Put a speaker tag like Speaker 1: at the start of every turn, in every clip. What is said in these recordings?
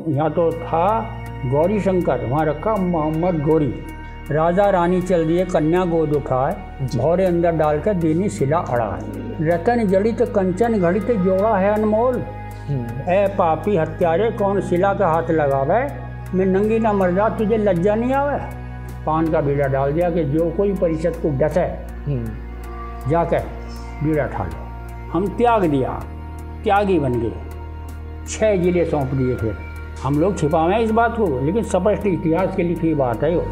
Speaker 1: यहाँ तो था गौरी शंकर, वहाँ रखा मोहम्मद गोरी। राजा रानी चल दिए कन्या गोद उठाए, भौरे अंदर डालकर दीनी सिला अड़ाए। रतन जड़ित कंचन घड़ित जोड़ा है अनमोल, ए पापी हत्यारे कौन सिला का हाथ लगावे। मैं नंगी ना मर जा तुझे लज्जा नहीं आवे। पान का बीड़ा डाल दिया कि जो कोई परिषद को डसे जाकर बीड़ा ठा लो। हम त्याग दिया, त्यागी बन गए। 6 जिले सौंप दिए। फिर हम लोग छिपावें इस बात को, लेकिन स्पष्ट इतिहास के लिखी बात है वो।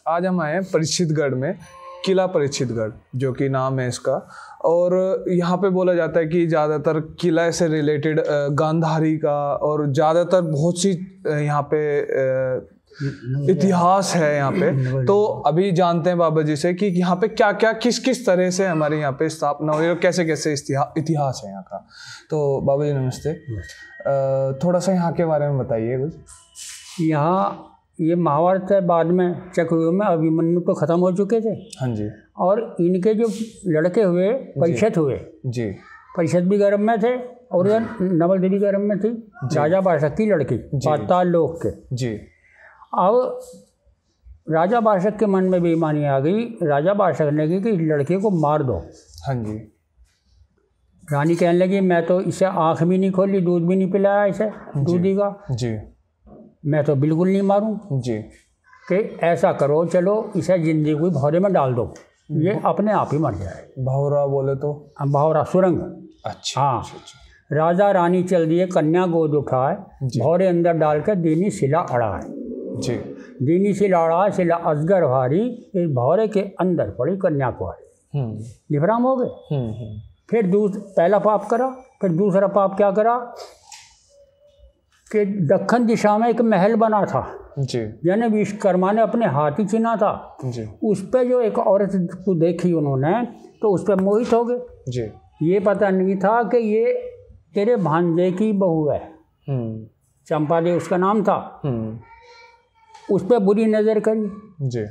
Speaker 2: आज हम आए हैं परीक्षितगढ़ में, किला परीक्षितगढ़ जो कि नाम है इसका। और यहाँ पे बोला जाता है कि ज़्यादातर किला से रिलेटेड गांधारी का और ज़्यादातर बहुत सी यहाँ पे इतिहास है यहाँ पे। तो अभी जानते हैं बाबा जी से कि यहाँ पे क्या क्या किस किस तरह से हमारे यहाँ पे स्थापना हुई और कैसे कैसे इतिहास है यहाँ का। तो बाबा जी नमस्ते, थोड़ा सा यहाँ के बारे में बताइए कुछ।
Speaker 1: यहाँ ये महाभारत है, बाद में चक्रव्यूह में अभिमन्यु तो खत्म हो चुके थे।
Speaker 2: हाँ जी। और
Speaker 1: इनके जो लड़के हुए परीक्षित हुए
Speaker 2: जी,
Speaker 1: परीक्षित भी गर्भ में थे और नवल देवी गर्भ में थी, राजा बाशक की लड़की पाताल लोक के जी। अब राजा बाशक के मन में बेईमानी आ गई। राजा बाशक ने कहा कि इस लड़के को मार दो। हाँ जी। रानी कहने लगी मैं तो इसे आँख भी नहीं खोली, दूध भी नहीं पिलाया इसे दूधी का जी, मैं तो बिल्कुल नहीं मारूं जी। कि ऐसा करो, चलो इसे जिंदगी को भौरे में डाल दो, ये अपने आप ही मर जाए।
Speaker 2: भौरा बोले तो
Speaker 1: भौरा सुरंग।
Speaker 2: अच्छा
Speaker 1: हाँ।
Speaker 2: अच्छा।
Speaker 1: राजा रानी चल दिए कन्या गोद उठाए, भौरे अंदर डालकर दीनी सिला अड़ाए जी। दीनी सिला अड़ाए, सिला अजगर भारी, इस भौरे के अंदर पड़ी कन्या कुंवारी। निफराम हो गए। फिर पहला पाप करा, फिर दूसरा पाप क्या करा कि दक्षिण दिशा में एक महल बना था जी, यानी विश्वकर्मा ने अपने हाथ ही चुना था जी। उस पर जो एक औरत को देखी उन्होंने तो उस पर मोहित हो गए जी। ये पता नहीं था कि ये तेरे भांजे की बहू है। चंपा देवी उसका नाम था। उस पर बुरी नज़र करी जी।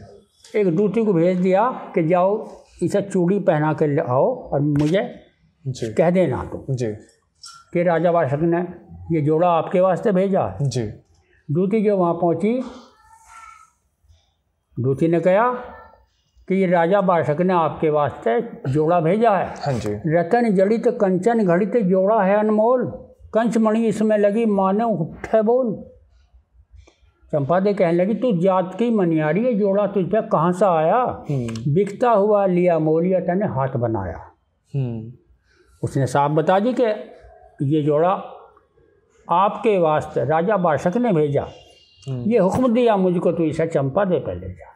Speaker 1: एक दूती को भेज दिया कि जाओ इसे चूड़ी पहना कर आओ और मुझे जी कह देना तो जी कि राजा बाशक ने ये जोड़ा आपके वास्ते भेजा जी। दूती जो वहाँ पहुँची, दूती ने कहा कि ये राजा बाशक ने आपके वास्ते जोड़ा भेजा है। हाँ जी। रतन जड़ित कंचन घड़ित जोड़ा है अनमोल, कंच मणि इसमें लगी माने उठे बोल। चंपा दे कहने लगी तू जात की मनियारी, ये जोड़ा तुझ पे कहाँ से आया? बिकता हुआ लिया मोलिया तने हाथ बनाया। उसने साफ बता दी कि ये जोड़ा आपके वास्ते राजा बाशक ने भेजा। ये हुक्म दिया मुझको तो इसे चंपा दे पे ले जा।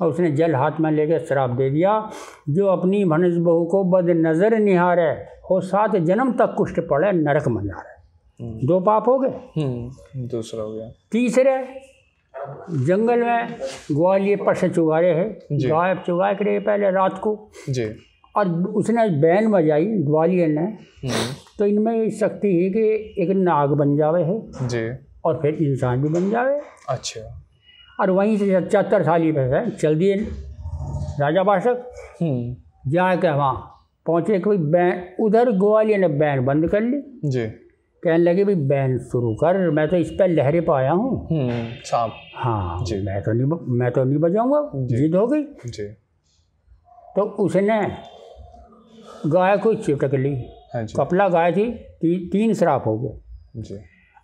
Speaker 1: और उसने जल हाथ में लेकर श्राप दे दिया, जो अपनी भनस बहू को बद नज़र निहारे हो 7 जन्म तक कुष्ठ पड़े नरक मंजारे। 2 पाप हो गए।
Speaker 2: दूसरा हो गया। तीसरे
Speaker 1: जंगल में ग्वालियर पर से चुगारे है, गाय चुगाए करे पहले रात को जी। और उसने बैन बजाई ग्वालियर ने, तो इनमें ये शक्ति है कि एक नाग बन जावे है जी, और फिर इंसान भी बन जावे।
Speaker 2: अच्छा।
Speaker 1: और वहीं से 74 साल पे चल दिए राजा बाशक। जाए के वहाँ पहुँचे कोई बैन, उधर ग्वालियर ने बैन बंद कर ली जी। कहने लगे भाई बैन शुरू कर, मैं तो इस पर लहरे पाया हूँ
Speaker 2: सांप।
Speaker 1: हाँ जी। मैं तो नहीं बजाऊँगा, जिद हो गई जी। तो उसने गाय को चिपक ली। हाँ जी। कपला गाय थी, 3 श्राप हो गए जी।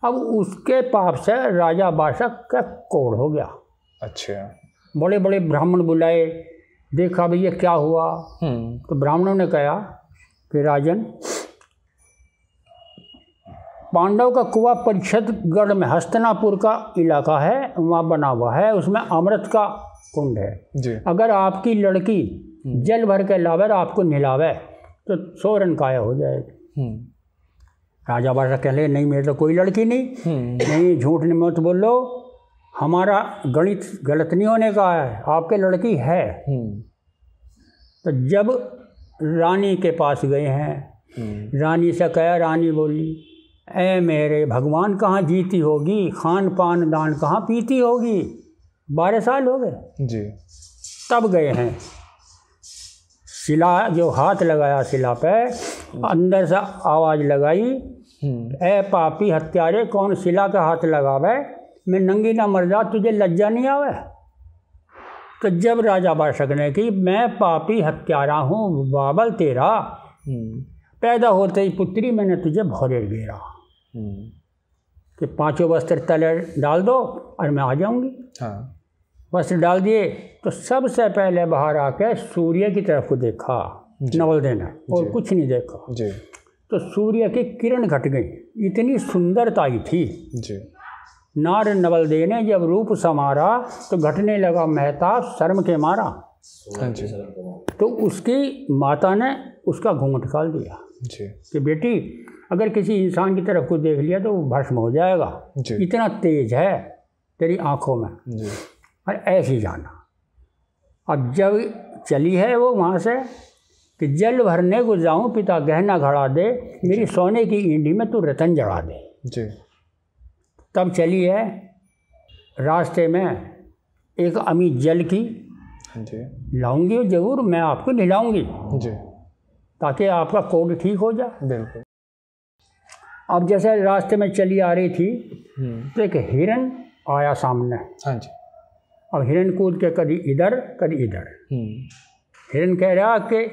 Speaker 1: अब उसके पाप से राजा बाशक का कोढ़ हो गया। अच्छा। बड़े बड़े ब्राह्मण बुलाए, देखा भाई ये क्या हुआ। तो ब्राह्मणों ने कहा कि राजन पांडव का कुआं परीक्षितगढ़ में हस्तिनापुर का इलाका है, वहाँ बना हुआ है, उसमें अमृत का कुंड है
Speaker 2: जी।
Speaker 1: अगर आपकी लड़की जल भर के लावे और आपको नहलावे तो 100 रन काया हो जाएगी। राजा बादशाह कह ले नहीं मेरे तो कोई लड़की नहीं, नहीं झूठ नहीं मत बोलो, हमारा गणित गलत नहीं होने का है, आपके लड़की है। तो जब रानी के पास गए हैं, रानी से कहा, रानी बोली ए मेरे भगवान कहाँ जीती होगी, खान पान दान कहाँ पीती होगी, 12 साल हो गए
Speaker 2: जी।
Speaker 1: तब गए हैं, शिला जो हाथ लगाया शिला पे, अंदर से आवाज़ लगाई ए पापी हत्यारे कौन शिला का हाथ लगावे, मैं नंगी ना मर जा, तुझे लज्जा नहीं आवे। तो जब राजा बादशाह ने की मैं पापी हत्यारा हूँ बाबल तेरा, पैदा होते ही पुत्री मैंने तुझे भौरे घेरा कि 5 वस्त्र तले डाल दो और मैं आ जाऊंगी।
Speaker 2: हाँ।
Speaker 1: वस्त्र डाल दिए तो सबसे पहले बाहर आके सूर्य की तरफ को देखा नवल देना और कुछ नहीं देखा
Speaker 2: जी।
Speaker 1: तो सूर्य की किरण घट गई, इतनी सुंदरता ही थी
Speaker 2: जी।
Speaker 1: नार नवल दे ने जब रूप समारा तो घटने लगा महताब शर्म के मारा।
Speaker 2: हाँ जी।
Speaker 1: तो उसकी माता ने उसका घूंघट निकाल दिया
Speaker 2: जी।
Speaker 1: कि बेटी अगर किसी इंसान की तरफ को देख लिया तो वो भस्म हो जाएगा, इतना तेज है तेरी आंखों में
Speaker 2: जी।
Speaker 1: और ऐसे ही जाना। अब जब चली है वो वहाँ से कि जल भरने को जाऊँ पिता गहना घड़ा दे, मेरी सोने की ईंडी में तू रतन जड़ा दे
Speaker 2: जी।
Speaker 1: तब चली है, रास्ते में एक अमी जल की
Speaker 2: जी।
Speaker 1: लाऊंगी जरूर, मैं आपको नहलाऊंगी
Speaker 2: जी
Speaker 1: ताकि आपका कोड ठीक हो जाए।
Speaker 2: बिल्कुल।
Speaker 1: अब जैसे रास्ते में चली आ रही थी तो एक हिरन आया सामने।
Speaker 2: हाँ जी।
Speaker 1: अब हिरन कूद के कभी इधर कभी इधर, हिरन कह रहा कि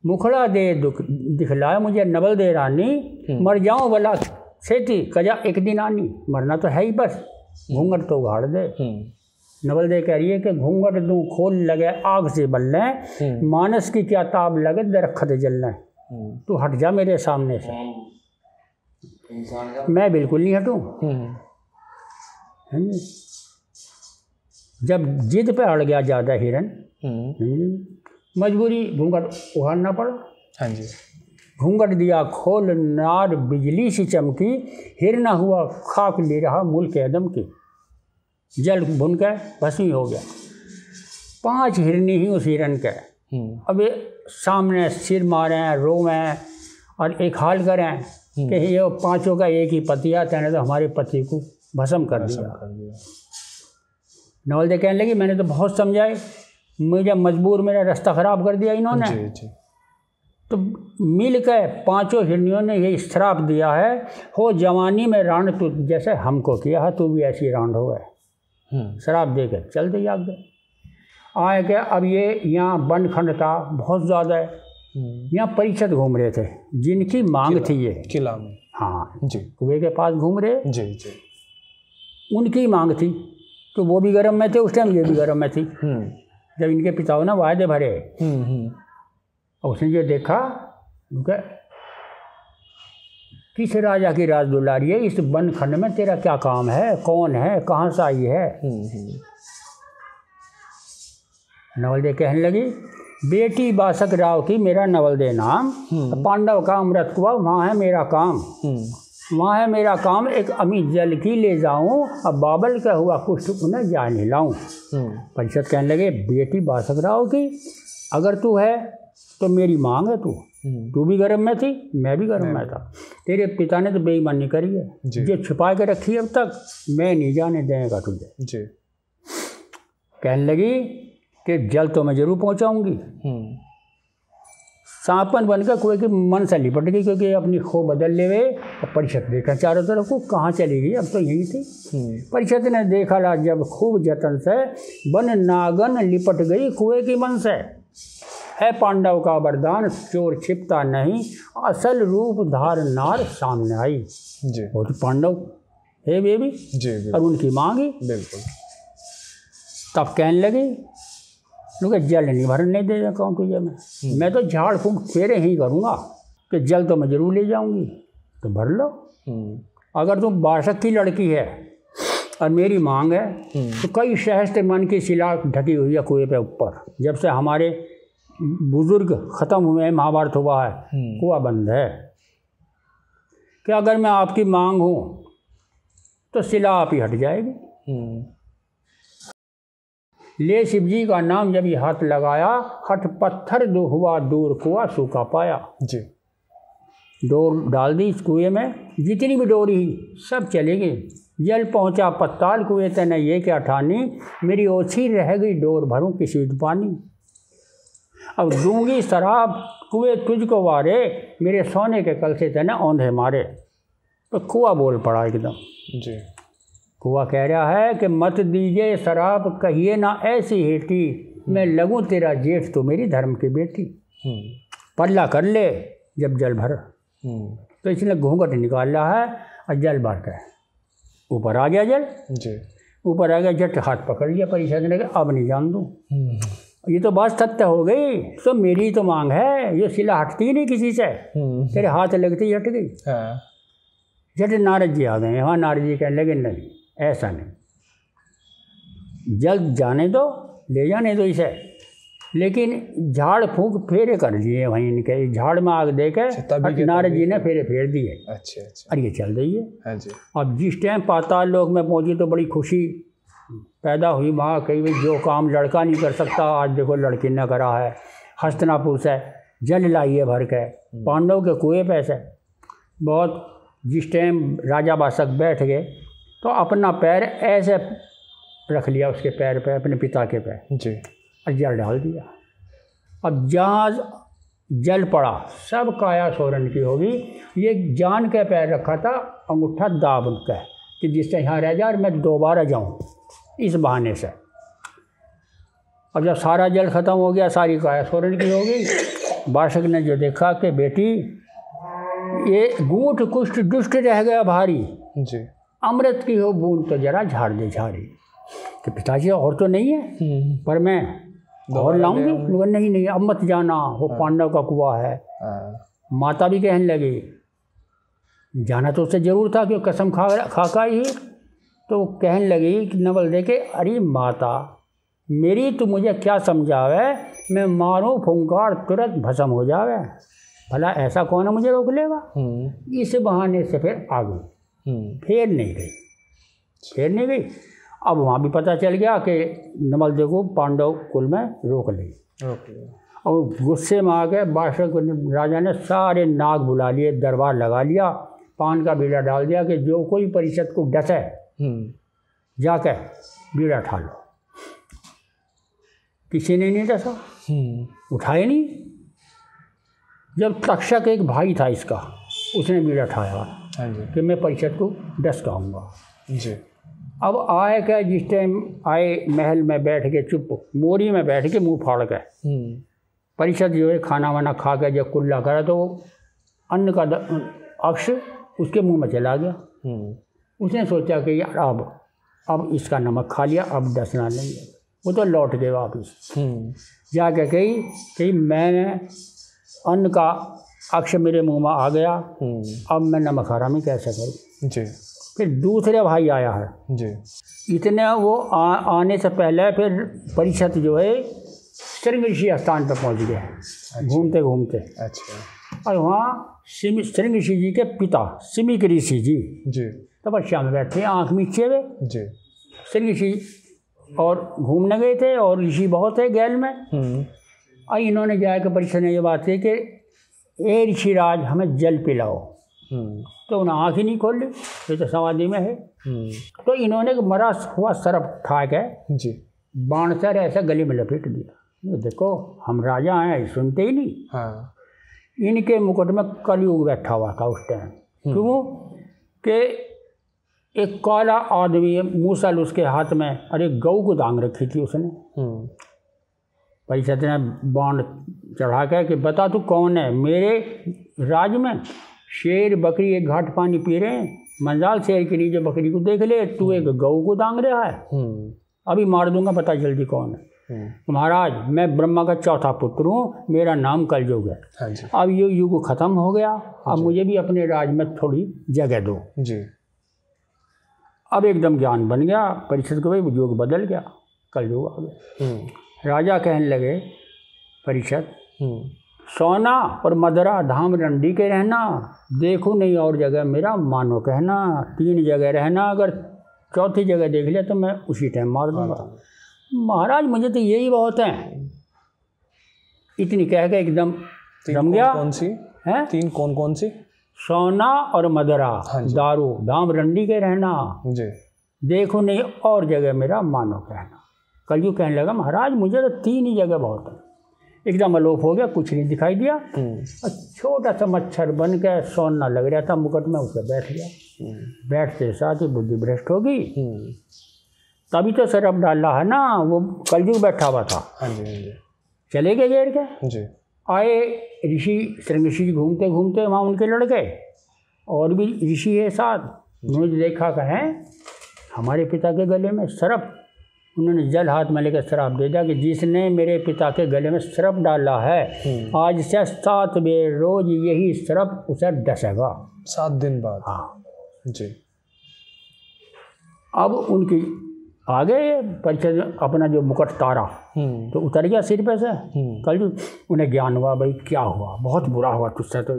Speaker 1: मुखड़ा दे दुख दिखलाए मुझे नवल दे रानी, मर जाऊं भला छेती कजा एक दिन आनी, मरना तो है ही बस, घूंघट तो उघाड़ दे। नवल दे कह रही है कि घूंघट दूं खोल लगे आग से बलने, मानस की क्या ताब लगे दरख्त जलने, तू हट जा मेरे सामने से। मैं बिल्कुल नहीं हटूं। जब जिद पे अड़ गया ज़्यादा हिरन, मजबूरी घूंघट उघाड़ना पड़ा।
Speaker 2: हाँ जी।
Speaker 1: घूंघट दिया खोल नार बिजली सी चमकी, हिरना हुआ खाक ले रहा मुल्क आदम की, जल भुन के भस्मी हो गया। 5 हिरनी ही उस हिरन के। अब ये सामने सिर मारें रोवें और एक हाल करें कि ये 5 का एक ही पति आता है, तो हमारे पति को भस्म कर दिया। नवल दे कहने लगी मैंने तो बहुत समझाए, मुझे मजबूर मेरा रास्ता ख़राब कर दिया इन्होंने।
Speaker 2: जी जी।
Speaker 1: तो मिल के 5 हिरनियों ने ये श्राप दिया है, हो जवानी में रांड तू जैसे हमको किया है, तू भी ऐसी रांड हो गए। श्राप दे के चल दे आगे आए के। अब ये यहाँ वन खंड था बहुत ज़्यादा है, यहाँ परिषद घूम रहे थे जिनकी मांग थी ये
Speaker 2: किला में।
Speaker 1: हाँ
Speaker 2: जी।
Speaker 1: कुएं के पास घूम रहे,
Speaker 2: जी जी।
Speaker 1: उनकी मांग थी तो वो भी गर्म में थे उस टाइम, ये भी गर्म में थी। जब इनके पिताओं ने वायदे भरे और उसने ये देखा किस राजा की राज दुलारी है, इस वन खंड में तेरा क्या काम है, कौन है, कहाँ से आई है। नवल दे कहने लगी बेटी बासक राव की मेरा नवल दे नाम, पांडव का अमृत कुआं वहाँ है मेरा काम, वहाँ है मेरा काम, एक अमी जल की ले जाऊँ, अब बाबल का हुआ कुछ उन्हें जा नहीं लाऊँ। परिषद कहने लगे बेटी बासक राव की अगर तू है तो मेरी मांग है, तू भी गर्म में थी मैं भी गर्म में था, तेरे पिता ने तो बेईमानी करी है, जो छुपा के रखी अब तक मैं नहीं जाने देगा तुझे।
Speaker 2: जी।
Speaker 1: कहने लगी कि जल तो मैं जरूर पहुँचाऊँगी। सांपन बनकर कुएं के मन से लिपट गई क्योंकि अपनी खो बदल ले हुए और परिषद देखा चारों तरफ को कहाँ चली गई, अब तो यही थी। परिषद ने देखा ला जब खूब जतन से बन नागन लिपट गई कुएं की मन से, है पांडव का वरदान चोर छिपता नहीं, असल रूप धार नार सामने आई।
Speaker 2: जी।
Speaker 1: वो तो पांडव है बेबी
Speaker 2: जी
Speaker 1: और उनकी मांगी।
Speaker 2: बिल्कुल।
Speaker 1: तब कहने लगी क्योंकि जल नहीं भरने दे कहूँ तुझे मैं तो झाड़ फूँक फेरे ही करूँगा कि जल तो मैं जरूर ले जाऊँगी, तो भर लो। अगर तुम बाशक की लड़की है और मेरी मांग है तो कई सहस्त्र मन की शिला ढकी हुई है कुएं पे ऊपर। जब से हमारे बुजुर्ग ख़त्म हुए हैं, महाभारत हुआ है, कुआं बंद है। कि अगर मैं आपकी मांग हूँ तो शिला आप ही हट जाएगी। ले शिव जी का नाम जब ये हाथ लगाया, हट पत्थर दो हुआ दूर, कुआं सूखा पाया।
Speaker 2: जी।
Speaker 1: डोर डाल दी इस कुएं में, जितनी भी डोरी सब चली गई। जल पहुंचा पत्ताल कुएं तने ये क्या ठानी, मेरी ओछी रह गई डोर भरूं किसी पानी। अब दूंगी शराब कुएं तुझको वारे, मेरे सोने के कल से तने औंधे मारे। तो कुआं बोल पड़ा एकदम।
Speaker 2: जी।
Speaker 1: कुआं कह रहा है कि मत दीजिए शराब, कहिए ना ऐसी हेठी, मैं लगूं तेरा जेठ तो मेरी धर्म की बेटी। पल्ला कर ले जब जल भर। तो इसने घूंघट निकाल रहा है और जल भर के ऊपर आ गया जल।
Speaker 2: जी।
Speaker 1: ऊपर आ गया, झट हाथ पकड़ लिया परिषद ने, अब नहीं जान दूँ। ये तो बात सत्य हो गई, तो मेरी तो मांग है, ये शिला हटती नहीं किसी से, तेरे हाथ लगते ही हट गई। झट नारद जी आ गए। हाँ, नारद जी कहने लगे नहीं ऐसा नहीं, जल जाने दो, ले जाने दो इसे, लेकिन झाड़ फूंक फेरे कर लिए वहीं इनके, झाड़ में आग दे के नारद जी ने फेरे फेर दिए।
Speaker 2: अच्छा अच्छा।
Speaker 1: और ये चल रही है।
Speaker 2: हाँ जी।
Speaker 1: अब जिस टाइम पाताल लोक में पहुंची तो बड़ी खुशी पैदा हुई। वहाँ कहीं भी जो काम लड़का नहीं कर सकता, आज देखो लड़की ने करा है। हस्तिनापुर से जल लाइए भर के, पांडव के कुएं पे से बहुत। जिस टाइम राजा बासक बैठ गए तो अपना पैर ऐसे रख लिया उसके पैर पे, अपने पिता के पैर
Speaker 2: जी,
Speaker 1: और जल डाल दिया। अब जहाँ जल पड़ा सब काया सोरन की होगी। ये जान के पैर रखा था, अंगूठा दाब उनका कि जिससे यहाँ रह जाए और मैं दोबारा जाऊँ, इस बहाने से। अब जब सारा जल खत्म हो गया, सारी काया सोरन की होगी। बाशक ने जो देखा कि बेटी ये गूंठ कुष्ठ दुष्ट रह गया भारी
Speaker 2: जी,
Speaker 1: अमृत की हो बूंद तो जरा झाड़ दे झाड़ी। कि पिताजी और तो नहीं है, पर मैं और लाऊंगी। नहीं नहीं, अब मत जाना, वो पांडव का कुआं है। माता भी कहने लगी, जाना तो उससे जरूर था कि कसम खा ही। तो कहने लगी कि नवल देखे, अरे माता मेरी तो मुझे क्या समझावे, मैं मारूं फुंकार तुरंत भस्म हो जावे, भला ऐसा कौन है मुझे रोक लेगा। इस बहाने से फिर आ गई, फिर नहीं गई। अब वहाँ भी पता चल गया कि नमलदेव को पांडव कुल में रोक ली। और गुस्से में आ गए बादशाह राजा ने सारे नाग बुला लिए, दरबार लगा लिया, पान का बीड़ा डाल दिया कि जो कोई परिषद को डसे जाके बीड़ा उठा लो। किसी ने नहीं डसा, उठाए नहीं। जब तक्षक एक भाई था इसका, उसने बीड़ा उठाया कि मैं परिषद को डस कहूँगा जी। अब आए क्या, जिस टाइम आए महल में बैठ के चुप मोरी में बैठ के मुंह फाड़ के परिषद जो है खाना वाना खा के जब कुल्ला करा तो अन्न का अक्ष उसके मुंह में चला गया। उसने सोचा कि यार अब इसका नमक खा लिया, अब डसना नहीं है। वो तो लौट गए वापस, जाके कही कि मैंने अन्न का अक्ष मेरे मुंह में आ गया, अब मैं नमक हरामी कैसे करूँ जी। फिर दूसरे भाई आया है जी। इतने वो आने से पहले फिर परिषद जो है श्रृंग ऋषि स्थान पर पहुँच गया। अच्छा। घूमते घूमते अच्छा। और वहाँ श्रृंग ऋषि जी के पिता सिमिक ऋषि जी तपस्या में बैठे, आँख मीचे हुए जी। श्रृंग ऋषि और घूमने गए थे, और ऋषि बहुत है गैल में। और इन्होंने जाकर परिषद ने ये बात की कि ए ऋषिराज हमें जल पिलाओ। तो उन्हें आँख ही नहीं खोल ली, ये तो समाधि में है। तो इन्होंने मरा हुआ सरफ उठा के जी बाण से ऐसे गले में लपेट दिया। देखो हम राजा हैं, सुनते ही नहीं। हाँ। इनके मुकुट में कलयुग बैठा हुआ था उस टाइम। क्यों कि एक काला आदमी मूसल उसके हाथ में, अरे गऊ को दांग रखी थी उसने। परिषद ने बाण चढ़ा के कि बता तू कौन है, मेरे राज में शेर बकरी एक घाट पानी पी रहे हैं, मंजाल शेर के नीचे बकरी को देख ले, तू एक गऊ को दांग रहा है, अभी मार दूंगा, पता जल्दी कौन है। महाराज मैं ब्रह्मा का चौथा पुत्र हूँ, मेरा नाम कलयुग है।
Speaker 2: हाँ जी।
Speaker 1: अब ये युग खत्म हो गया, अब मुझे भी अपने राज में थोड़ी जगह दो
Speaker 2: जी।
Speaker 1: अब एकदम ज्ञान बन गया परीक्षित को, भाई युग बदल गया, कलयुग आ गया। राजा कहने लगे परीक्षित, सोना और मदरा धाम रंडी के रहना, देखो नहीं और जगह मेरा मानो कहना, 3 जगह रहना, अगर चौथी जगह देख लिया तो मैं उसी टाइम मार दूंगा। महाराज मुझे तो यही बहुत है। इतनी कह के एकदम रम गया।
Speaker 2: कौन सी
Speaker 1: है
Speaker 2: 3 कौन सी?
Speaker 1: सोना और मदरा, दारू धाम रंडी के रहना
Speaker 2: जी,
Speaker 1: देखो नहीं और जगह मेरा मानो कहना। कलयुग कहने लगा महाराज मुझे तो 3 ही जगह बहुत है। एकदम अलोप हो गया, कुछ नहीं दिखाई दिया। और छोटा सा मच्छर बन के सोना लग रहा था मुकुट में, उसे बैठ गया। बैठते साथ ही बुद्धि भ्रष्ट होगी। तभी तो सरफ डाला है ना, वो कलयुग बैठा हुआ था।
Speaker 2: हाँ जी, हाँ जी।
Speaker 1: चले गए घेर के।
Speaker 2: जी।
Speaker 1: आए ऋषि, श्रृंग ऋषि घूमते घूमते वहाँ उनके लड़के और भी ऋषि है साथ। उन्होंने देखा कहें हमारे पिता के गले में सरफ। उन्होंने जल हाथ में लेकर श्राप दे दिया कि जिसने मेरे पिता के गले में सरफ डाला है आज से 7 बेर रोज यही सरफ उसे डसेगा।
Speaker 2: 7 दिन बाद?
Speaker 1: हाँ
Speaker 2: जी।
Speaker 1: अब उनकी आगे परिचय अपना जो मुकुट तारा तो उतर गया सिर पे से। कल उन्हें ज्ञान हुआ भाई क्या हुआ, बहुत बुरा हुआ तुझसे। तो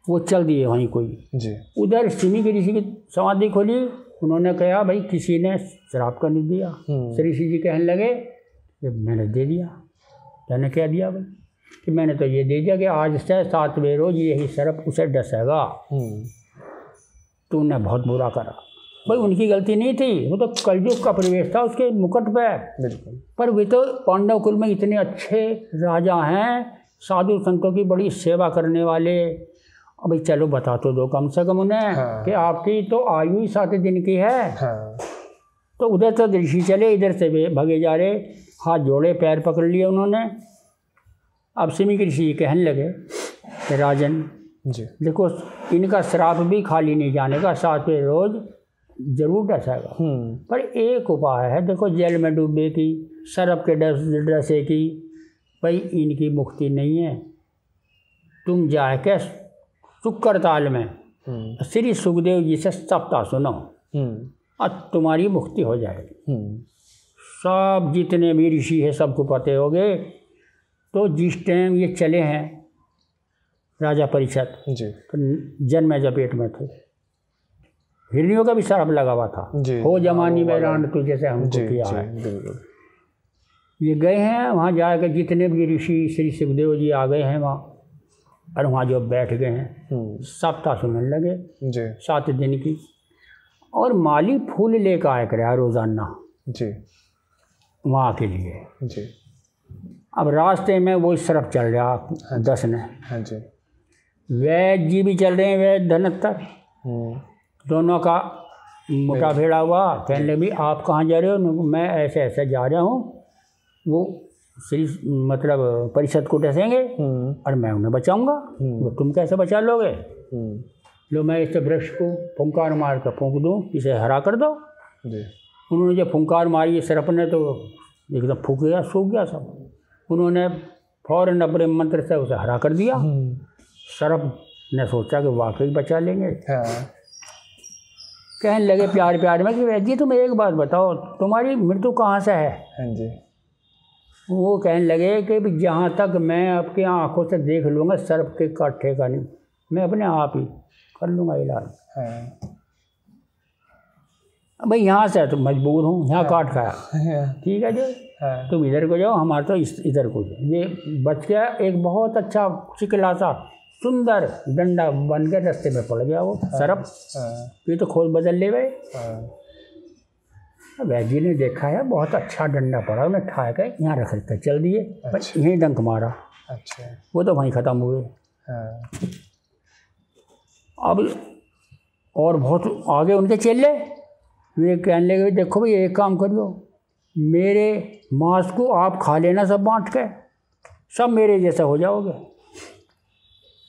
Speaker 1: वो चल दिए वहीं कोई
Speaker 2: जी।
Speaker 1: उधर सिमी के ऋषि की समाधि खोली। उन्होंने कहा भाई किसी ने श्राप कर नहीं दिया। श्री ऋषि जी कहने लगे कि मैंने दे दिया। मैंने क्या दिया भाई? कि मैंने तो ये दे दिया कि आज से 7 बेर रोज यही सरफ उसे डसेगा। तूने बहुत बुरा करा। भाई उनकी गलती नहीं थी, वो तो कलयुग का प्रवेश था उसके मुकुट पे।
Speaker 2: बिल्कुल।
Speaker 1: पर वे तो पांडव कुल में इतने अच्छे राजा हैं, साधु संतों की बड़ी सेवा करने वाले। भाई चलो बता तो दो कम से कम उन्हें कि आपकी तो आयु ही 7 दिन की है। तो उधर तो ऋषि चले, इधर से वे भगे जा रहे, हाथ जोड़े पैर पकड़ लिए उन्होंने। अब सिमी के ऋषि कहने लगे कि राजन
Speaker 2: जी
Speaker 1: देखो इनका श्राप भी खाली नहीं जाने का, 7 बेर रोज जरूर डसेगा। पर एक उपाय है, देखो जेल में डूबे की, सरफ के डसे की, भाई इनकी मुक्ति नहीं है। तुम जाके शुक्र ताल में श्री सुखदेव जी से सप्ताह सुनो और तुम्हारी मुक्ति हो जाएगी। सब जितने भी ऋषि है सबको पते हो गए। तो जिस टाइम ये चले हैं राजा परीक्षित
Speaker 2: जी
Speaker 1: तो जन्म जपेट में थे। हिरनियों का भी श्राप लगा हुआ था, हो जमानी में रान तू जैसे हमको किया है। ये गए हैं वहाँ जाकर, जितने भी ऋषि श्री सुखदेव जी आ गए हैं वहाँ, और वहाँ जो बैठ गए हैं सप्ताह सुनने लगे
Speaker 2: जी
Speaker 1: 7 दिन की। और माली फूल लेकर आया करे रोजाना
Speaker 2: जी
Speaker 1: वहाँ के लिए
Speaker 2: जी।
Speaker 1: अब रास्ते में वो सरफ चल रहा 10 ने।
Speaker 2: हाँ जी।
Speaker 1: वैद्य जी भी चल रहे हैं, वैद्य धनत्तर, दोनों का मोटा भेड़ा हुआ। कहने लगे भी आप कहाँ जा रहे हो? मैं ऐसे ऐसे जा रहा हूँ, वो श्री मतलब परिषद को डसेंगे और मैं उन्हें बचाऊंगा। वो तुम कैसे बचा लोगे? लो मैं इस वृक्ष को फुंकार मार कर फूंक दूँ, इसे हरा कर दो। उन्होंने जब फुंकार मारी सरप ने तो एकदम फूक गया, सूख गया सब। उन्होंने फौरन अपने मंत्र से उसे हरा कर दिया। सरप ने सोचा कि वाकई बचा लेंगे। कहने लगे प्यार प्यार में कि वैद्य जी तुम एक बात बताओ, तुम्हारी मृत्यु कहाँ से है?
Speaker 2: हाँ जी।
Speaker 1: वो कहने लगे कि जहाँ तक मैं आपकी आंखों से देख लूँगा सर्प के काटे का नहीं, मैं अपने आप ही कर लूँगा इलाज। भाई यहाँ से तो मजबूर हूँ, यहाँ काट खाया, ठीक है जो तुम इधर को जाओ, हमारा तो इधर को जाओ। ये बच गया, एक बहुत अच्छा चिकला सा सुंदर डंडा बन के रास्ते में पड़ गया वो सरप। ये तो खोज बदल ले गए। वैद्य जी ने देखा है बहुत अच्छा डंडा पड़ा, उन्हें ठा के यहाँ रख कर चल दिए। अच्छा। यहीं डंक मारा।
Speaker 2: अच्छा। वो
Speaker 1: तो वहीं ख़त्म हुए। अब और बहुत आगे उनके चेले वे कहने लगे देखो भाई एक काम कर लो, मेरे मांस को आप खा लेना सब बांट के, सब मेरे जैसा हो जाओगे।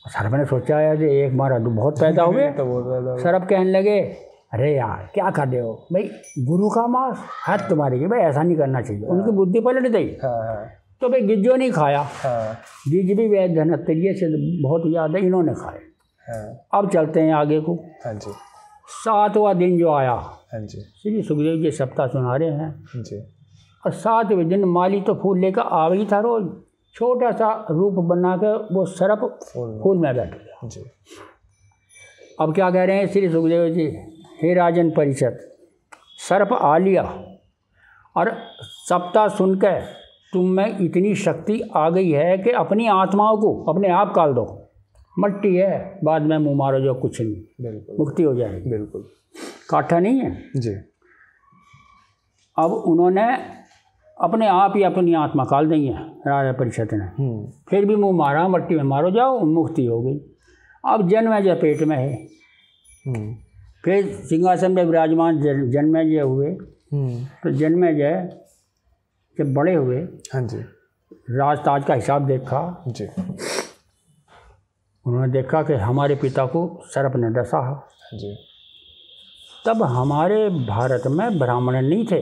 Speaker 1: सरप ने सोचा है कि एक मारा तो बहुत पैदा हो गए। सरप कहने लगे अरे यार क्या कर रहे हो भाई, गुरु का मांस हाथ तुम्हारे की भाई, ऐसा नहीं करना चाहिए। उनकी बुद्धि पलट गई। तो भाई गिज्जो नहीं खाया, गिज भी वैद्य धनत्रिय से बहुत याद है, इन्होंने खाए। अब चलते हैं आगे को। 7वां दिन जो आया, श्री सुखदेव जी सप्ताह सुना रहे हैं जी। और 7वें दिन माली तो फूल लेकर आ गई था रोज, छोटा सा रूप बना कर वो सर्प फूल में बैठ गया जी। अब क्या कह रहे हैं श्री सुखदेव जी, हे राजन परिषद, सर्प आ लिया और सप्ताह सुनकर तुम में इतनी शक्ति आ गई है कि अपनी आत्माओं को अपने आप काल दो, मट्टी है, बाद में मुँह मारो जो कुछ नहीं, बिल्कुल मुक्ति हो जाएगी। बिल्कुल काठा नहीं है जी। अब उन्होंने अपने आप ही अपनी आत्मा काल दी है राजा परिषद ने, फिर भी मुँह मारा, मट्टी में मारो जाओ, मुक्ति हो गई। अब जन्मेजय पेट में है, फिर सिंहासन में विराजमान जन्मेजय हुए। तो जन्मेजय जब बड़े हुए, हाँ जी, राजताज का हिसाब देखा जी। उन्होंने देखा कि हमारे पिता को सर्प ने डसा जी। तब हमारे भारत में ब्राह्मण नहीं थे,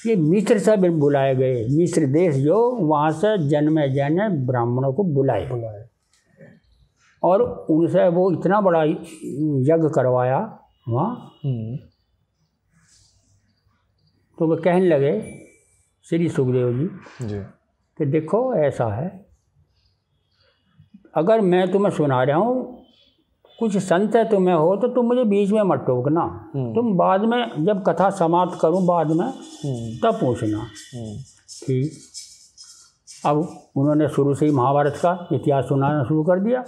Speaker 1: ये मिस्र से बुलाए गए, मिस्र देश जो, वहाँ से जन्मेजय ने ब्राह्मणों को बुलाए और उनसे वो इतना बड़ा यज्ञ करवाया वहाँ। तो वो कहने लगे श्री सुखदेव जी कि देखो ऐसा है, अगर मैं तुम्हें सुना रहा हूँ, कुछ संत है तुम्हें हो, तो तुम मुझे बीच में मत टोकना, तुम बाद में जब कथा समाप्त करूँ बाद में तब पूछना। ठीक। अब उन्होंने शुरू से ही महाभारत का इतिहास सुनाना शुरू कर दिया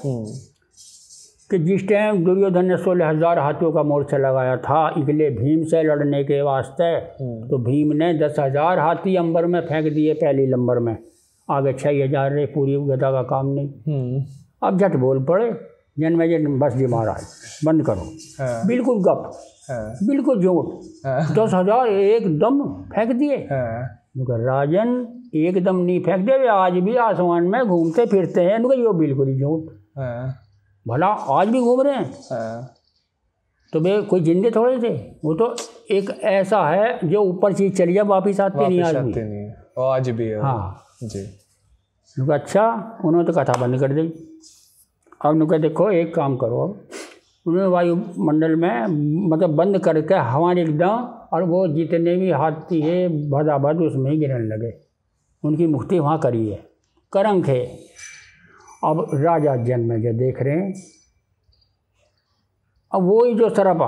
Speaker 1: कि जिस टाइम दुर्योधन ने 16,000 हाथियों का मोर्चा लगाया था इकले भीम से लड़ने के वास्ते, तो भीम ने 10,000 हाथी अंबर में फेंक दिए पहली लंबर में, आगे 6,000 रहे, पूरी गदा का काम नहीं। अब झट बोल पड़े जन्मेजय, बस जी महाराज बंद करो, बिल्कुल गप, बिल्कुल झूठ, 10,000 एकदम फेंक दिए। राजन एकदम नहीं फेंक दिए, आज भी आसमान में घूमते फिरते हैं, यो बिल्कुल ही झूठ, भला आज भी घूम रहे हैं। तो वे कोई जिंदे थोड़े थे, वो तो एक ऐसा है जो ऊपर चीज चली जाए वापिस आते नहीं,
Speaker 2: आज भी है।
Speaker 1: हाँ जी। अच्छा, उन्होंने तो कथा बंद कर दी। अब उन्होंने देखो एक काम करो, उन्होंने वायुमंडल में मतलब बंद करके हवा एकदम, और वो जितने भी हाथी है भदाभद उसमें ही गिरने लगे, उनकी मुक्ति वहाँ करी है, करंक है। अब राजा जन्मेजय देख रहे हैं, अब वो ही जो सरपा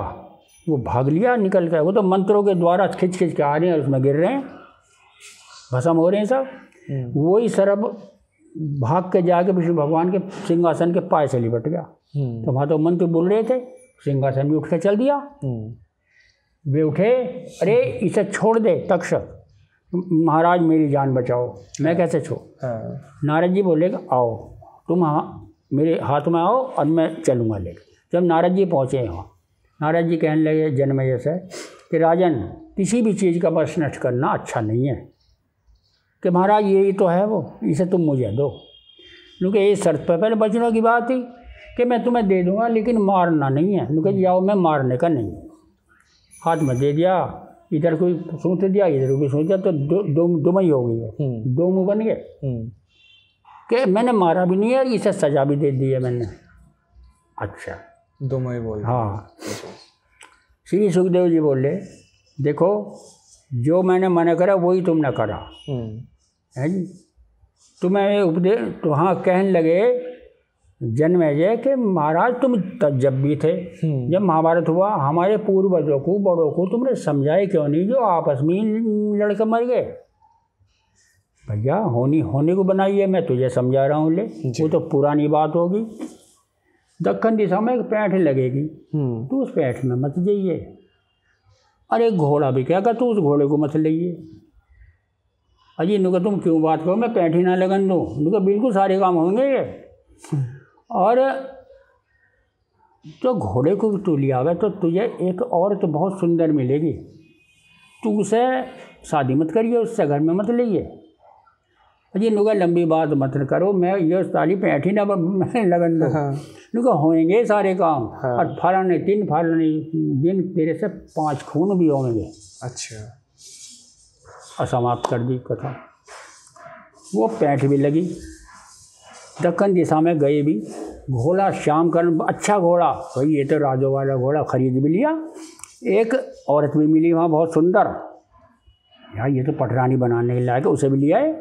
Speaker 1: वो भाग लिया निकल कर, वो तो मंत्रों के द्वारा खिंच खिंच के आ रहे हैं और उसमें गिर रहे हैं, भस्म हो रहे हैं सब। वही सरप भाग के जाके विष्णु भगवान के सिंहासन के पाए से लिपट गया। तो वहाँ तो मंत्र बोल रहे थे, सिंहासन भी उठ के चल दिया। वे उठे, अरे इसे छोड़ दे तक्षक, महाराज मेरी जान बचाओ। मैं कैसे छोड़? नारद जी बोलेगा आओ तुम मेरे हाथ में आओ और मैं चलूँगा लेकर। जब नारद जी पहुँचे वहाँ, नारद जी कहने लगे जन्मेजय से कि राजन किसी भी चीज़ का बस नष्ट करना अच्छा नहीं है, कि महाराज यही तो है वो, इसे तुम मुझे दो। क्योंकि ये शर्त पर पहले बचनों की बात थी कि मैं तुम्हें दे दूंगा लेकिन मारना नहीं है। क्योंकि जाओ, मैं मारने का नहीं। हाथ में दे दिया, इधर कोई सूंघ दिया, इधर कोई सूंघ दिया, तो दो ही हो गई, दो मुँह बन गए कि मैंने मारा भी नहीं है, इसे सजा भी दे दी है मैंने। अच्छा,
Speaker 2: दो मुँह बोल।
Speaker 1: हाँ, श्री सुखदेव जी बोले देखो जो मैंने मना करा वही तुमने करा है जी। तुम्हें उपदेश तो हाँ कहने लगे जन्मेजय के महाराज तुम जब भी थे, जब महाभारत हुआ, हमारे पूर्वजों को बड़ों को तुमने समझाए क्यों नहीं जो आपस में लड़के मर गए? भैया होने को बनाई है, मैं तुझे समझा रहा हूँ, ले वो तो पुरानी बात होगी। दक्षिण दिशा में एक पैंठ लगेगी, तू उस पैंठ में मत जाइए। अरे घोड़ा भी क्या कर, तू उस घोड़े को मत लेइए। अजी इनको तुम क्यों बात करो, मैं पैंठ ही ना लगन दूँ, इनको बिल्कुल सारे काम होंगे ये। और तो घोड़े को तू लिया हुआ तो तुझे एक और तो बहुत सुंदर मिलेगी, तू उसे शादी मत करिए, उससे घर में मत लेइए। अजी इनको लंबी बात मत करो, मैं ये सारी पैंठ ही ना लगन दूँ। क्योंकि होंगे सारे काम। हाँ। और फलाने दिन तेरे से 5 खून भी होंगे।
Speaker 2: अच्छा।
Speaker 1: असमाप्त कर दी कथा। वो पैंठ भी लगी, दक्कन दिशा में गए भी, घोड़ा श्याम करण अच्छा घोड़ा, भाई ये तो राजो वाला घोड़ा, खरीद भी लिया। एक औरत भी मिली वहाँ बहुत सुंदर, यार ये तो पटरानी बनाने के लायक, उसे भी लिया है।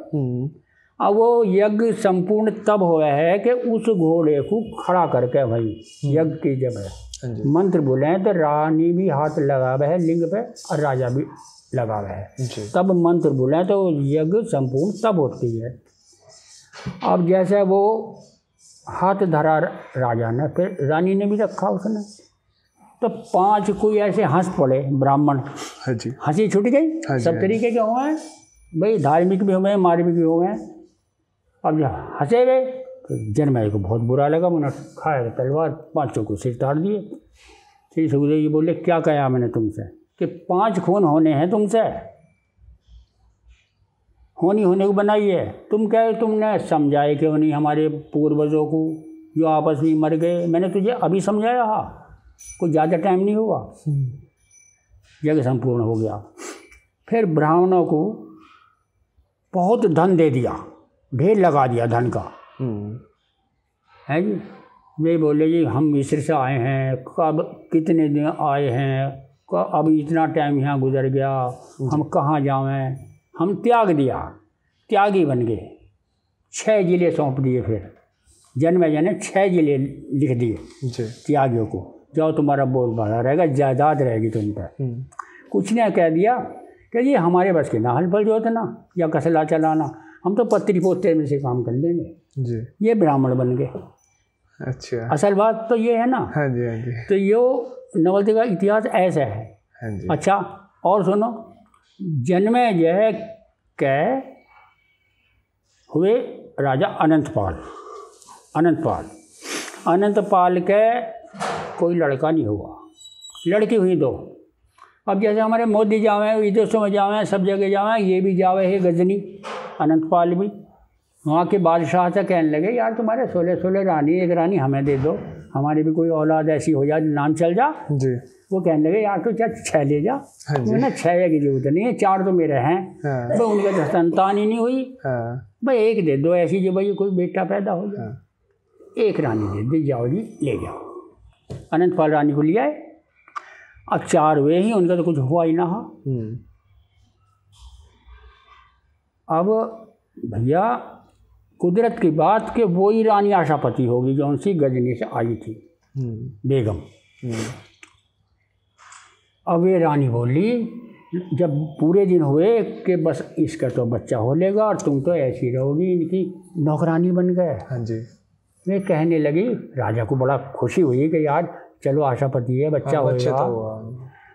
Speaker 1: अब वो यज्ञ संपूर्ण तब हुआ है कि उस घोड़े को खड़ा करके भाई यज्ञ की जब है मंत्र बोले हैं तो रानी भी हाथ लगा हुआ है लिंग पे और राजा भी लगा हुआ है, तब मंत्र बोले हैं तो यज्ञ संपूर्ण तब होती है। अब जैसे वो हाथ धरा राजा ने, फिर रानी ने भी रखा उसने, तो 5 कोई ऐसे हंस पड़े ब्राह्मण। हंसी छूट गई। सब तरीके के हुए हैं भाई, धार्मिक भी हुए, मार्मिक भी हुए हैं। अब जब हंसे गए तो जनमेजय को बहुत बुरा लगा, उन्होंने खाया तलवार, 5 को सिर ताड़ दिए। श्री सुखदेव जी बोले क्या कहा मैंने तुमसे कि 5 खून होने हैं तुमसे, होने को बनाई है, तुम कहे तुमने समझाए क्यों नहीं हमारे पूर्वजों को जो आपस में मर गए। मैंने तुझे अभी समझाया, कोई ज़्यादा टाइम नहीं हुआ, यज्ञ संपूर्ण हो गया। फिर ब्राह्मणों को बहुत धन दे दिया, ढेर लगा दिया धन का, है जी। वे बोले जी हम मिस्र से आए हैं, कब कितने दिन आए हैं, अब इतना टाइम यहाँ गुजर गया, हम कहाँ जावें। हम त्याग दिया, त्यागी बन गए। 6 जिले सौंप दिए। फिर जनमेजय ने 6 जिले लिख दिए त्यागियों को, जाओ तुम्हारा बोलबाला रहेगा, जायदाद रहेगी तुम पर। कुछ ने कह दिया कि ये हमारे बस के ना हल पर जोतना या कसला चलाना, हम तो पत्री पोते में से काम कर लेंगे जी। ये ब्राह्मण बन गए।
Speaker 2: अच्छा,
Speaker 1: असल बात तो ये है ना।
Speaker 2: हाँ जी, हाँ जी।
Speaker 1: तो ये नवलते का इतिहास ऐसा है।
Speaker 2: हाँ जी।
Speaker 1: अच्छा और सुनो, जनमेजय के हुए राजा अनंतपाल के कोई लड़का नहीं हुआ, लड़की हुई 2। अब जैसे हमारे मोदी जावे, विदेशों में जावे, सब जगह जावे, ये भी जावे है गजनी, अनंतपाल भी। वहाँ के बादशाह से कहने लगे यार तुम्हारे 16 रानी, एक रानी हमें दे दो, हमारी भी कोई औलाद ऐसी हो जाए नाम चल जा जी। वो कहने लगे यार तो क्या 6 ले जा। मैंने 6 की जरूरत नहीं है, 4 तो मेरे हैं। हाँ। तो उनके तो संतान ही नहीं हुई। हाँ। भाई 1 दे दो ऐसी जो भाई कोई बेटा पैदा हो जाए। हाँ। 1 रानी दे दी, जाओ जी ले जाओ। अनंतपाल रानी को लिया है। अब 4 हुए ही, उनका तो कुछ हुआ ही ना। अब भैया कुदरत की बात कि वही रानी आशापति होगी जो उनसी गजनी से आई थी, बेगम। अब ये रानी बोली जब पूरे दिन हुए कि बस इसका तो बच्चा हो लेगा और तुम तो ऐसी रहोगी, इनकी नौकरानी बन गए। हाँ जी। वे कहने लगी, राजा को बड़ा खुशी हुई कि यार चलो आशापति है, बच्चा होगा।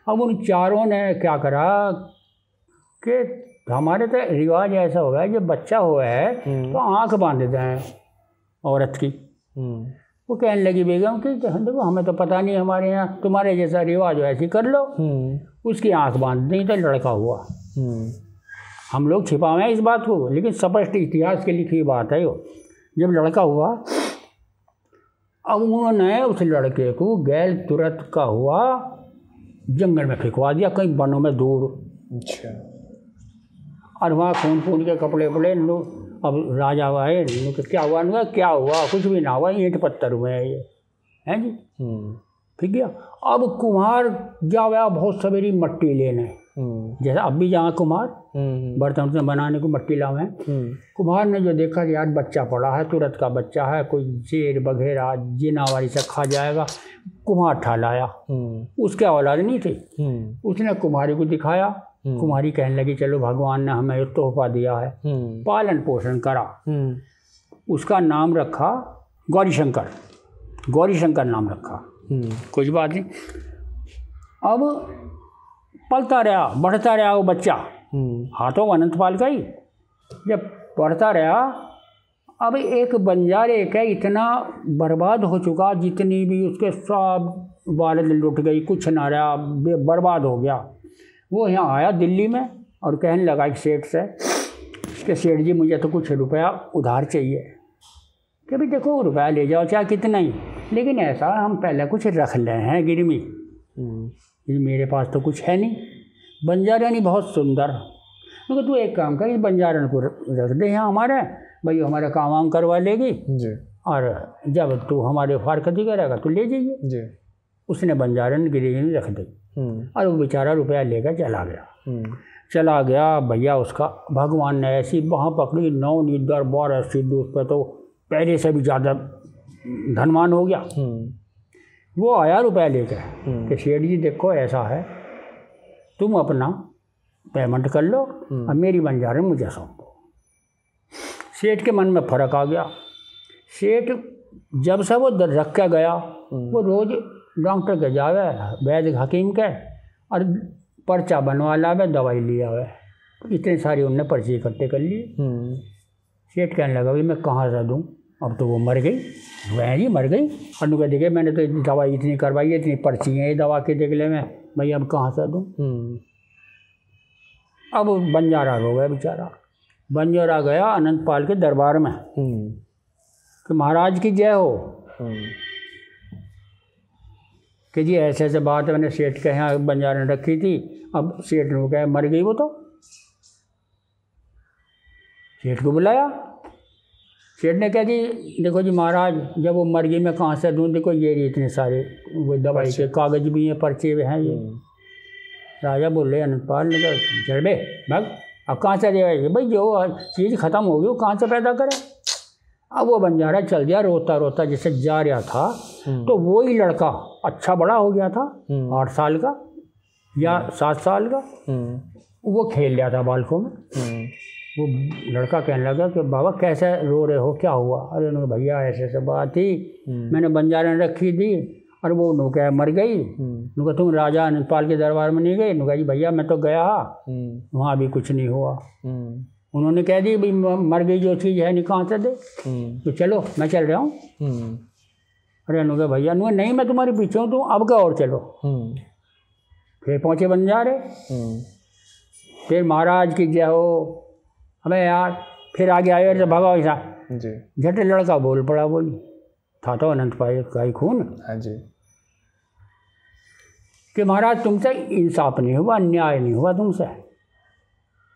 Speaker 1: अब उन 4 ने क्या करा कि हमारे तो रिवाज ऐसा हो गया है जब बच्चा हुआ है तो आँख बांध दें औरत की। वो कहने लगी बेगम कि देखो हमें तो पता नहीं, हमारे यहाँ तुम्हारे जैसा रिवाज हो ऐसी कर लो। उसकी आँख बांध दी तो लड़का हुआ। हम लोग छिपावे हैं इस बात को, लेकिन स्पष्ट इतिहास के लिखी बात है। जब लड़का हुआ, अब उन्होंने उस लड़के को गैल तुरंत का हुआ जंगल में फेंकवा दिया, कहीं वनों में दूर। अच्छा। और वहाँ खून के कपड़े पड़े लोग। अब राजा आए, क्या हुआ? क्या हुआ? कुछ भी ना हुआ, ईंट पत्थर हुए हैं ये, हैं जी। ठीक है। अब कुम्हार जावा बहुत सवेरी मट्टी लेने, जैसे अब भी जहाँ कुम्हार बर्तन बनाने को मट्टी लावे। कुम्हार ने जो देखा कि यार बच्चा पड़ा है, तुरंत का बच्चा है, कोई शेर बघेरा जिनावारी से खा जाएगा, कुम्हार ठा लाया। उसके औलाद नहीं थी। उसने कुम्हारी को दिखाया। कुम्हारी कहने लगी चलो भगवान ने हमें तोहफा दिया है, पालन पोषण करा। उसका नाम रखा गौरीशंकर नाम रखा। कुछ बात नहीं। अब पलता रहा, बढ़ता रहा वो बच्चा, हाथों अनंतपाल का ही। जब बढ़ता रहा, अब एक बंजारे का इतना बर्बाद हो चुका, जितनी भी उसके सब वालिद लुट गई, कुछ ना रहा, बर्बाद हो गया। वो यहाँ आया दिल्ली में और कहने लगा एक सेठ से कि सेठ जी मुझे तो कुछ रुपया उधार चाहिए। कि भाई देखो रुपया ले जाओ चाहे कितना ही, लेकिन ऐसा हम पहले कुछ रख ले हैं गिरवी, ये मेरे पास तो कुछ है नहीं। बंजारानी बहुत सुंदर, क्योंकि तू एक काम कर, इस बंजारन को रख दे यहाँ हमारे, भाई हमारा काम वाम करवा लेगी जी, और जब तू हमारे फारकती करेगा तो ले जाइए जी। उसने बंजारन गिरवी में रख दी और वो बेचारा रुपया लेकर चला गया। भैया उसका भगवान ने ऐसी बाँह पकड़ी, 9 नीदर 12 सिद्ध, उस पर तो पहले से भी ज़्यादा धनवान हो गया। वो आया रुपया लेकर कि सेठ जी देखो ऐसा है, तुम अपना पेमेंट कर लो और मेरी बंजारन मुझे सौंप दो। सेठ के मन में फ़र्क आ गया। सेठ जब से वो रख के गया, वो रोज़ डॉक्टर के जावे, वैद्य हकीम के, और पर्चा बनवा लावे, दवाई लिया हुआ। इतने सारी उनने पर्ची इकट्ठे कर लिए। सेठ कहने लगा भाई मैं कहाँ से दूँ, अब तो वो मर गई, वह जी मर गई। और कह देखे मैंने तो दवाई इतनी करवाई है, इतनी पर्ची है दवा के देख ले, मैं भाई अब कहाँ से दूँ। अब बंजारा रो गया बेचारा। बंजारा गया अनंतपाल के दरबार में कि महाराज की जय हो, कि जी ऐसे ऐसे बात है, मैंने सेठ के यहाँ बंजारा रखी थी, अब सेठ ने कहा मर गई वो तो। सेठ को बुलाया। सेठ ने कहा कि देखो जी महाराज, जब वो मर गई मैं कहाँ से दूँ, देखो ये इतने सारे वो दवाई के कागज भी हैं, पर्चे भी हैं ये। राजा बोले अनंतपाल ने कहा चल बे भाग, अब कहाँ से देगा भाई, जो चीज़ ख़त्म हो गई वो कहाँ से पैदा करे। अब वो बंजारा चल गया रोता रोता, जैसे जा रहा था तो वो ही लड़का अच्छा बड़ा हो गया था, 8 साल का या 7 साल का, वो खेल रहा था बालकों में। वो लड़का कहने लगा कि बाबा कैसे रो रहे हो, क्या हुआ। अरे उन्होंने भैया ऐसे ऐसे बात थी, मैंने बंजारन रखी थी और वो नौका मर गई। उनका तुम राजा अनंतपाल के दरबार में नहीं गए। उनका जी भैया मैं तो गया, वहाँ भी कुछ नहीं हुआ। उन्होंने कह दी भाई मर गई जो चीज़ है नहीं कहाँ से दे, तो चलो मैं चल रहा हूँ। अरे उन्होंने भैया नहीं मैं तुम्हारे पीछे हूँ, तुम अब का और चलो। फिर पहुँचे बंजारे। फिर महाराज की जय हो। हमें यार फिर आगे आए तो भगा ऐसा झट लड़का बोल पड़ा, बोली था तो अनंतपाल का ही खून। हाँ जी। कि महाराज तुमसे इंसाफ नहीं हुआ, अन्याय नहीं हुआ तुमसे।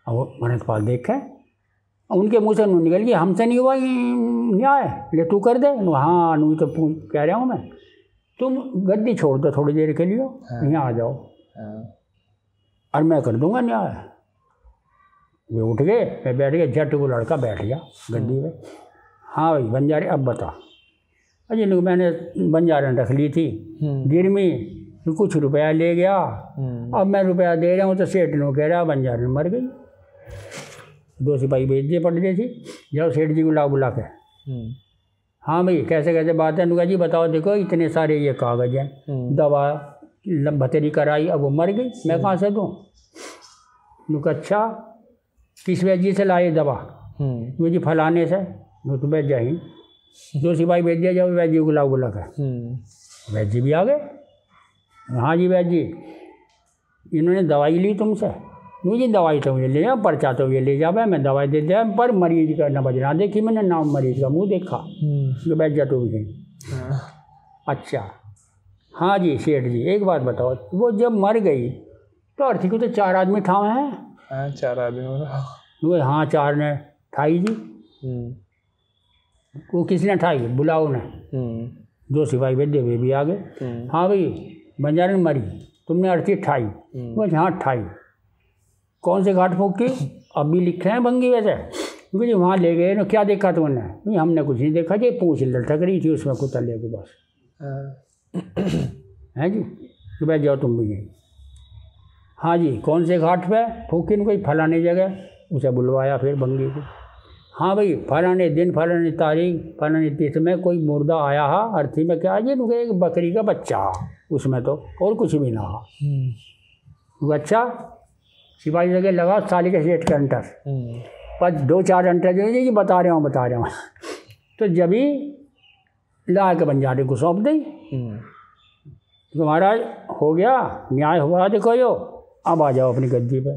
Speaker 1: अब अनंतपाल देखे, उनके मुँह से निकल गया हमसे नहीं हुआ न्याय, ले तू कर दे। हाँ नू तो कह रहा हूँ मैं, तुम गद्दी छोड़ दो थोड़ी देर के लिए, यहाँ आ जाओ और मैं कर दूँगा न्याय। वे उठ गए, मैं बैठ गया, झट वो लड़का बैठ गया गद्दी में। हाँ भाई बंजारे अब बता। अजी मैंने बंजारन रख ली थी गिरवी, कुछ रुपया ले गया, अब मैं रुपया दे रहा हूँ तो सेठ ने कह रहा बंजारन मर गई। 2 सिपाही भेज दिए पड़ गए थी, जाओ सेठ जी को बुला के। हाँ भाई कैसे कैसे बात है। नुका जी बताओ, देखो इतने सारे ये कागज हैं, दवा भतेरी कराई, अब वो मर गई, मैं कहाँ से दूँ। नुका अच्छा किस वैद्य से लाए दवा। मुझे फलाने से, तो वैद्य ही। 2 सिपाही भेज दिया, जाओ वैद्य को बुला के। वैद्य भी आ गए। हाँ जी वैद्य जी, इन्होंने दवाई ली तुमसे। मुझे दवाई तो मुझे ले जा, पर्चा तो ये ले जावे, मैं दवाई दे दिया, पर मरीज का न बजना देखी मैंने, नाम मरीज का मुंह देखा। तो वैद्य तो भी अच्छा। हाँ जी सेठ जी एक बात बताओ, वो जब मर गई तो अर्थी को तो 4 आदमी ठावे हैं।
Speaker 2: 4 आदमी।
Speaker 1: हाँ 4 ने ठाई जी। वो किसने ठाई, बुलाओ ने। 2 सिपाही वैद्य वे भी आ गए। हाँ भाई बंजारन मरी, तुमने अर्थी ठाई। वो हाँ ठाई। कौन से घाट फूक की, अब भी लिखे हैं भंगी वैसे। क्योंकि वहाँ ले गए ना, क्या देखा तुमने। नहीं हमने कुछ नहीं देखा जी, पूछ लटक रही थी उसमें कुत्ता ले के बस। हैं जी तो बैठ जाओ तुम भी गई। हाँ जी कौन से घाट पे फूकी न, कोई फलाने जगह। उसे बुलवाया फिर भंगी को। हाँ भाई फलाने दिन फलाने तारीख फलाने तिथि में कोई मुर्दा आया हा अर्थी में, क्या जी एक बकरी का बच्चा, उसमें तो और कुछ भी ना हा। अच्छा सिपाही जगह लगा साली के सेठ के अंटर, पर 2-4 अंटर जो जी बता रहा हूँ तो जब ही ला के बंजारे को सौंप दी। तो महाराज हो गया न्याय हुआ, देखो यो अब आ जाओ अपनी गद्दी पे।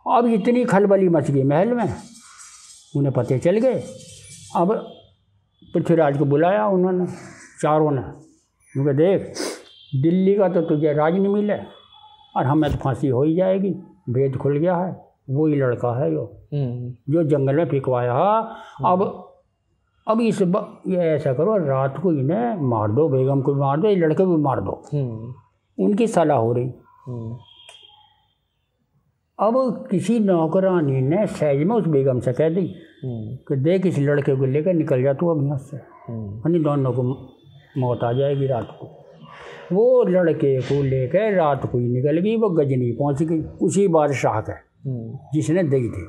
Speaker 1: अब इतनी खलबली मच गई महल में, उन्हें पते चल गए। अब पृथ्वीराज को बुलाया उन्होंने, चारों ने। उनके देख, दिल्ली का तो तुझे राज नहीं मिले और हमें तो फांसी हो ही जाएगी, भेद खुल गया है, वही लड़का है जो जंगल में फिकवाया। अब ये ऐसा करो, रात को इन्हें मार दो, बेगम को भी मार दो, ये लड़के को भी मार दो। उनकी सलाह हो रही। अब किसी नौकरानी ने सहज में उस बेगम से कह दी कि देख इस लड़के को लेकर निकल जा तू अब यहाँ से, नहीं दोनों को मौत आ जाएगी रात को। वो लड़के को लेकर रात को ही निकल गई, वो गजनी पहुँच गई, उसी बादशाह के जिसने दी थी।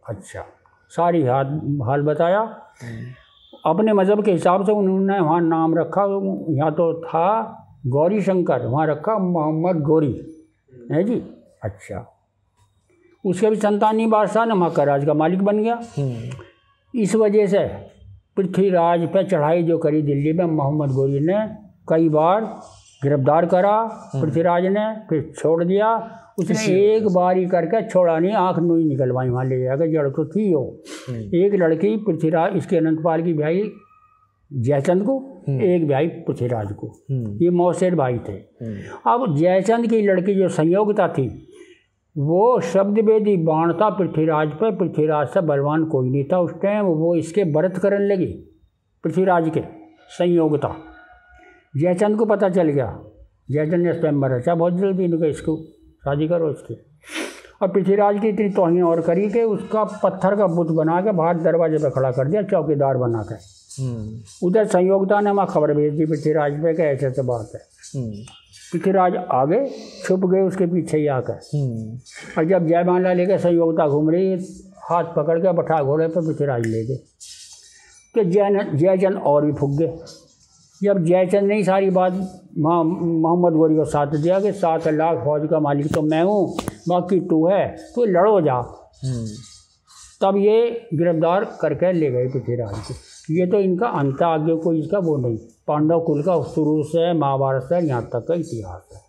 Speaker 1: अच्छा, सारी हाल बताया। अपने मज़हब के हिसाब से उन्होंने वहाँ नाम रखा, यहाँ तो था गौरी शंकर, वहाँ रखा मोहम्मद गौरी है जी। अच्छा, उसके भी संतानी बादशाह ने वहाँ का राज का मालिक बन गया। इस वजह से पृथ्वीराज पे चढ़ाई जो करी दिल्ली में मोहम्मद गौरी ने, कई बार गिरफ्तार करा पृथ्वीराज ने, फिर छोड़ दिया उसने। एक बार ही करके छोड़ा नहीं, आँख नू ही निकलवाई वहाँ ले जाकर, जड़ तो थी हो। एक लड़की पृथ्वीराज, इसके अनंतपाल की भाई जयचंद को, एक भाई पृथ्वीराज को, ये मौसेर भाई थे। अब जयचंद की लड़की जो संयोगिता थी, वो शब्द वेदी बाण था पृथ्वीराज पे, पृथ्वीराज से बलवान कोई नहीं था उस टाइम। वो इसके व्रत करने लगी पृथ्वीराज के, संयोगिता। जयचंद को पता चल गया, जयचंद ने इस टाइम रचा बहुत जल्दी, इनको इसको शादी करो इसकी। और पृथ्वीराज की इतनी तौहीन और करी कि उसका पत्थर का बुत बना के बाहर दरवाजे पे खड़ा कर दिया, चौकीदार बना के। उधर संयोगिता ने वहाँ खबर भेज दी पृथ्वीराज पे कि ऐसे ऐसे बात है। पृथ्वीराज आगे छुप गए उसके पीछे ही आकर। और जब जयमाला लेकर संयोगिता घूम रही, हाथ पकड़ के बैठा घोड़े पर पृथ्वीराज ले गए कि जयचंद और भी फूक गए। जब जयचंद ने सारी बात मोहम्मद गौरी को साथ दिया कि 7 लाख फौज का मालिक तो मैं हूँ, बाकी तू है, तो लड़ो जा। तब ये गिरफ्तार करके ले गए पृथ्वीराज को। ये तो इनका अंत, आगे कोई इसका वो नहीं। पांडव कुल का शुरू से महाभारत से यहाँ तक का इतिहास है।